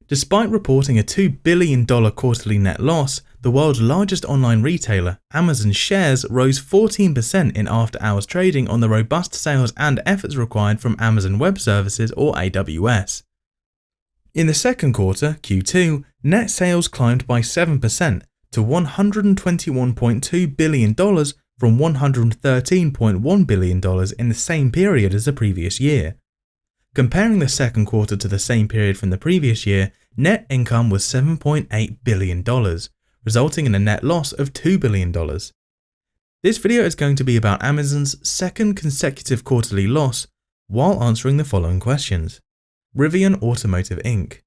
Despite reporting a $2 billion quarterly net loss, the world's largest online retailer, Amazon's shares rose 14% in after-hours trading on the robust sales and efforts required from Amazon Web Services or AWS. In the second quarter, Q2, net sales climbed by 7% to $121.2 billion from $113.1 billion in the same period as the previous year. Comparing the second quarter to the same period from the previous year, net income was $7.8 billion, resulting in a net loss of $2 billion. This video is going to be about Amazon's second consecutive quarterly loss while answering the following questions. Rivian Automotive Inc.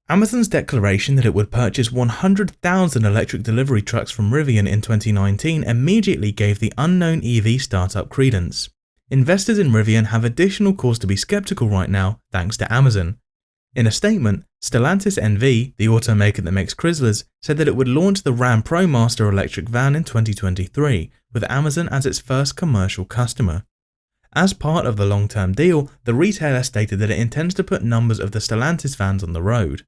Amazon's declaration that it would purchase 100,000 electric delivery trucks from Rivian in 2019 immediately gave the unknown EV startup credence. Investors in Rivian have additional cause to be skeptical right now thanks to Amazon. In a statement, Stellantis NV, the automaker that makes Chryslers, said that it would launch the Ram ProMaster electric van in 2023, with Amazon as its first commercial customer. As part of the long-term deal, the retailer stated that it intends to put numbers of the Stellantis vans on the road.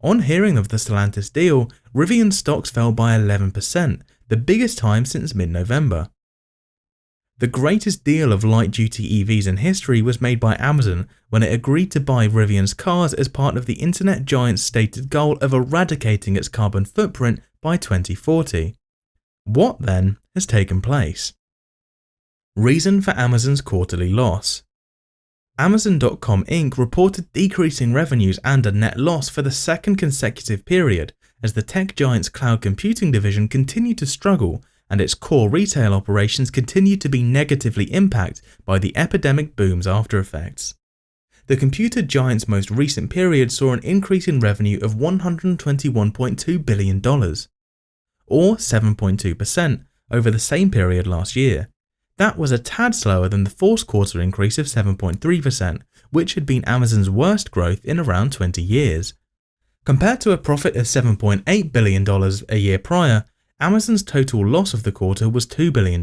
On hearing of the Stellantis deal, Rivian stocks fell by 11%, the biggest time since mid-November. The greatest deal of light-duty EVs in history was made by Amazon when it agreed to buy Rivian's cars as part of the internet giant's stated goal of eradicating its carbon footprint by 2040. What, then, has taken place? Reason for Amazon's quarterly loss. Amazon.com Inc. reported decreasing revenues and a net loss for the second consecutive period as the tech giant's cloud computing division continued to struggle and its core retail operations continued to be negatively impacted by the epidemic boom's aftereffects. The computer giant's most recent period saw an increase in revenue of $121.2 billion, or 7.2%, over the same period last year. That was a tad slower than the fourth quarter increase of 7.3%, which had been Amazon's worst growth in around 20 years. Compared to a profit of $7.8 billion a year prior, Amazon's total loss of the quarter was $2 billion.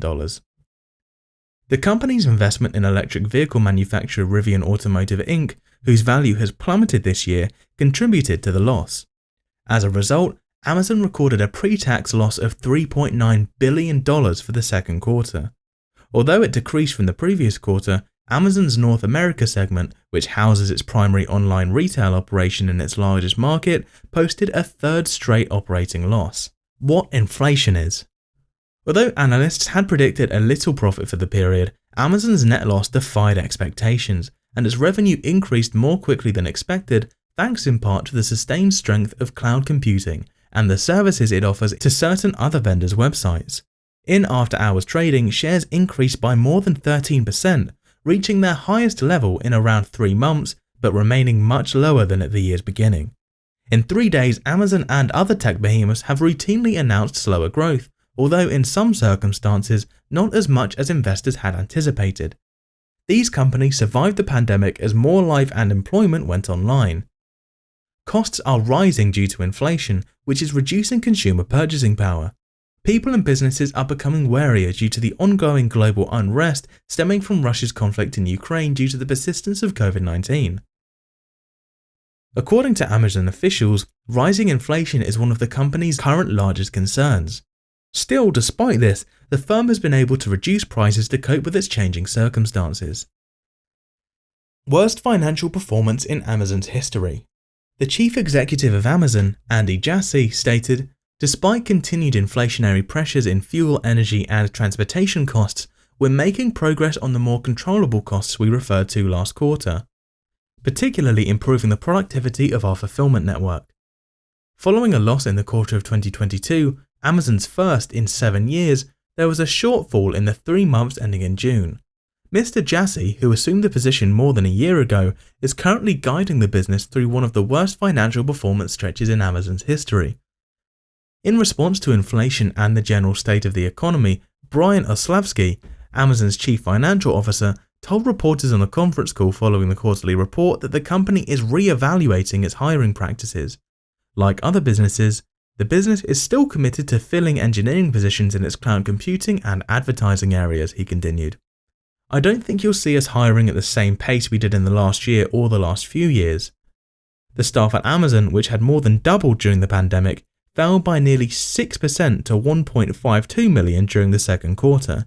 The company's investment in electric vehicle manufacturer Rivian Automotive Inc., whose value has plummeted this year, contributed to the loss. As a result, Amazon recorded a pre-tax loss of $3.9 billion for the second quarter. Although it decreased from the previous quarter, Amazon's North America segment, which houses its primary online retail operation in its largest market, posted a third straight operating loss. What inflation is. Although analysts had predicted a little profit for the period, Amazon's net loss defied expectations, and its revenue increased more quickly than expected thanks in part to the sustained strength of cloud computing and the services it offers to certain other vendors' websites. In after-hours trading, shares increased by more than 13%, reaching their highest level in around 3 months, but remaining much lower than at the year's beginning. In 3 days, Amazon and other tech behemoths have routinely announced slower growth, although in some circumstances, not as much as investors had anticipated. These companies survived the pandemic as more life and employment went online. Costs are rising due to inflation, which is reducing consumer purchasing power. People and businesses are becoming warier due to the ongoing global unrest stemming from Russia's conflict in Ukraine due to the persistence of COVID-19. According to Amazon officials, rising inflation is one of the company's current largest concerns. Still, despite this, the firm has been able to reduce prices to cope with its changing circumstances. Worst financial performance in Amazon's history. The chief executive of Amazon, Andy Jassy, stated, "Despite continued inflationary pressures in fuel, energy, and transportation costs, we're making progress on the more controllable costs we referred to last quarter, particularly improving the productivity of our fulfillment network." Following a loss in the quarter of 2022, Amazon's first in 7 years, there was a shortfall in the 3 months ending in June. Mr. Jassy, who assumed the position more than a year ago, is currently guiding the business through one of the worst financial performance stretches in Amazon's history. In response to inflation and the general state of the economy, Brian Olsavsky, Amazon's chief financial officer, told reporters on a conference call following the quarterly report that the company is re-evaluating its hiring practices. Like other businesses, the business is still committed to filling engineering positions in its cloud computing and advertising areas, he continued. "I don't think you'll see us hiring at the same pace we did in the last year or the last few years. The staff at Amazon, which had more than doubled during the pandemic, fell by nearly 6% to 1.52 million during the second quarter.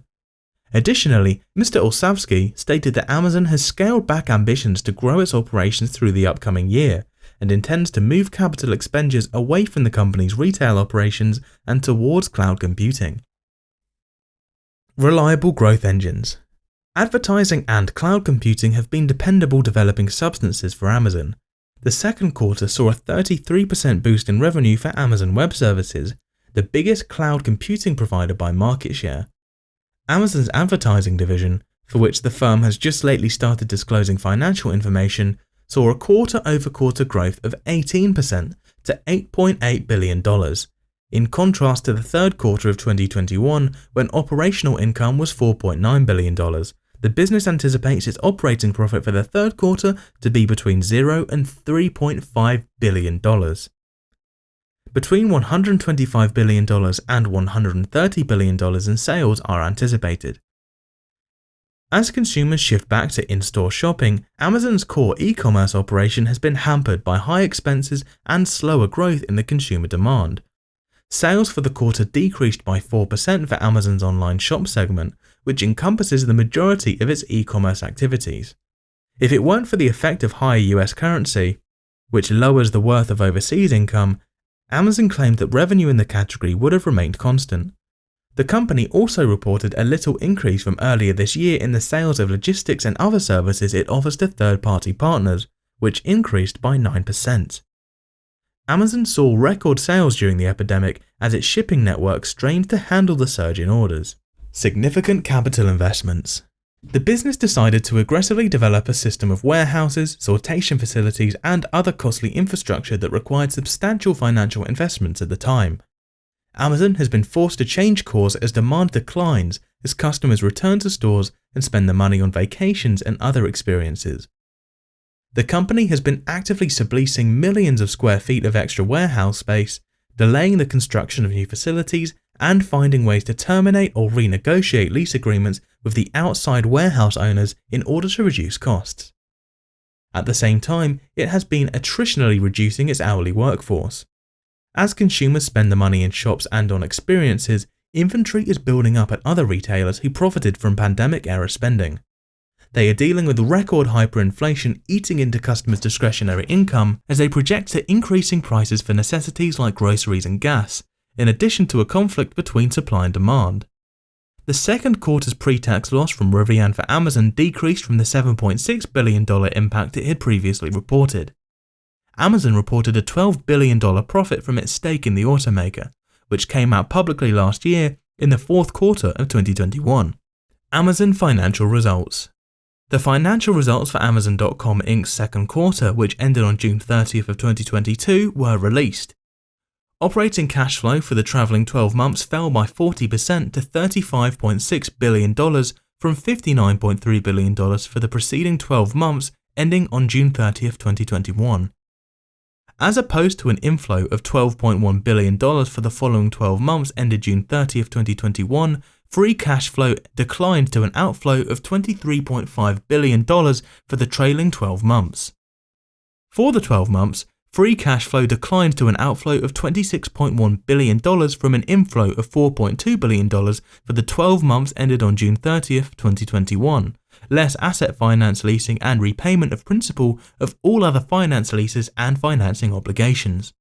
Additionally, Mr. Olszewski stated that Amazon has scaled back ambitions to grow its operations through the upcoming year and intends to move capital expenditures away from the company's retail operations and towards cloud computing. Reliable growth engines. Advertising and cloud computing have been dependable developing substances for Amazon. The second quarter saw a 33% boost in revenue for Amazon Web Services, the biggest cloud computing provider by market share. Amazon's advertising division, for which the firm has just lately started disclosing financial information, saw a quarter-over-quarter growth of 18% to $8.8 billion, in contrast to the third quarter of 2021 when operational income was $4.9 billion. The business anticipates its operating profit for the third quarter to be between $0 and $3.5 billion. Between $125 billion and $130 billion in sales are anticipated. As consumers shift back to in-store shopping, Amazon's core e-commerce operation has been hampered by high expenses and slower growth in the consumer demand. Sales for the quarter decreased by 4% for Amazon's online shop segment, which encompasses the majority of its e-commerce activities. If it weren't for the effect of higher US currency, which lowers the worth of overseas income, Amazon claimed that revenue in the category would have remained constant. The company also reported a little increase from earlier this year in the sales of logistics and other services it offers to third-party partners, which increased by 9%. Amazon saw record sales during the epidemic as its shipping network strained to handle the surge in orders. Significant capital investments. The business decided to aggressively develop a system of warehouses, sortation facilities, and other costly infrastructure that required substantial financial investments at the time. Amazon has been forced to change course as demand declines as customers return to stores and spend the money on vacations and other experiences. The company has been actively subleasing millions of square feet of extra warehouse space, delaying the construction of new facilities, and finding ways to terminate or renegotiate lease agreements with the outside warehouse owners in order to reduce costs. At the same time, it has been attritionally reducing its hourly workforce. As consumers spend the money in shops and on experiences, inventory is building up at other retailers who profited from pandemic-era spending. They are dealing with record hyperinflation eating into customers' discretionary income as they project to increasing prices for necessities like groceries and gas, in addition to a conflict between supply and demand. The second quarter's pre-tax loss from Rivian for Amazon decreased from the $7.6 billion impact it had previously reported. Amazon reported a $12 billion profit from its stake in the automaker, which came out publicly last year in the fourth quarter of 2021. Amazon financial results. The financial results for Amazon.com Inc.'s second quarter, which ended on June 30th of 2022, were released. Operating cash flow for the traveling 12 months fell by 40% to $35.6 billion from $59.3 billion for the preceding 12 months ending on June 30th, 2021. As opposed to an inflow of $12.1 billion for the following 12 months ended June 30th, 2021, free cash flow declined to an outflow of $23.5 billion for the trailing 12 months. For the 12 months, free cash flow declined to an outflow of $26.1 billion from an inflow of $4.2 billion for the 12 months ended on June 30th, 2021, less asset finance leasing and repayment of principal of all other finance leases and financing obligations.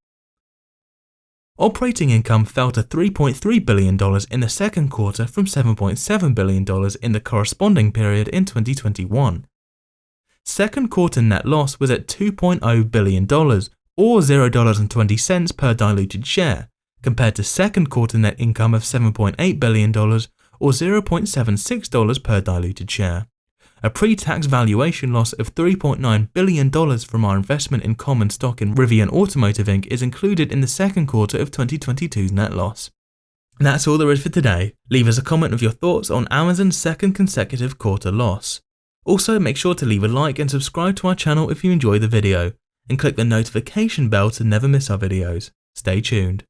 Operating income fell to $3.3 billion in the second quarter from $7.7 billion in the corresponding period in 2021. Second quarter net loss was at $2.0 billion, or $0.20 per diluted share, compared to second quarter net income of $7.8 billion, or $0.76 per diluted share. A pre-tax valuation loss of $3.9 billion from our investment in common stock in Rivian Automotive Inc. is included in the second quarter of 2022's net loss. That's all there is for today. Leave us a comment of your thoughts on Amazon's second consecutive quarter loss. Also, make sure to leave a like and subscribe to our channel if you enjoy the video, and click the notification bell to never miss our videos. Stay tuned.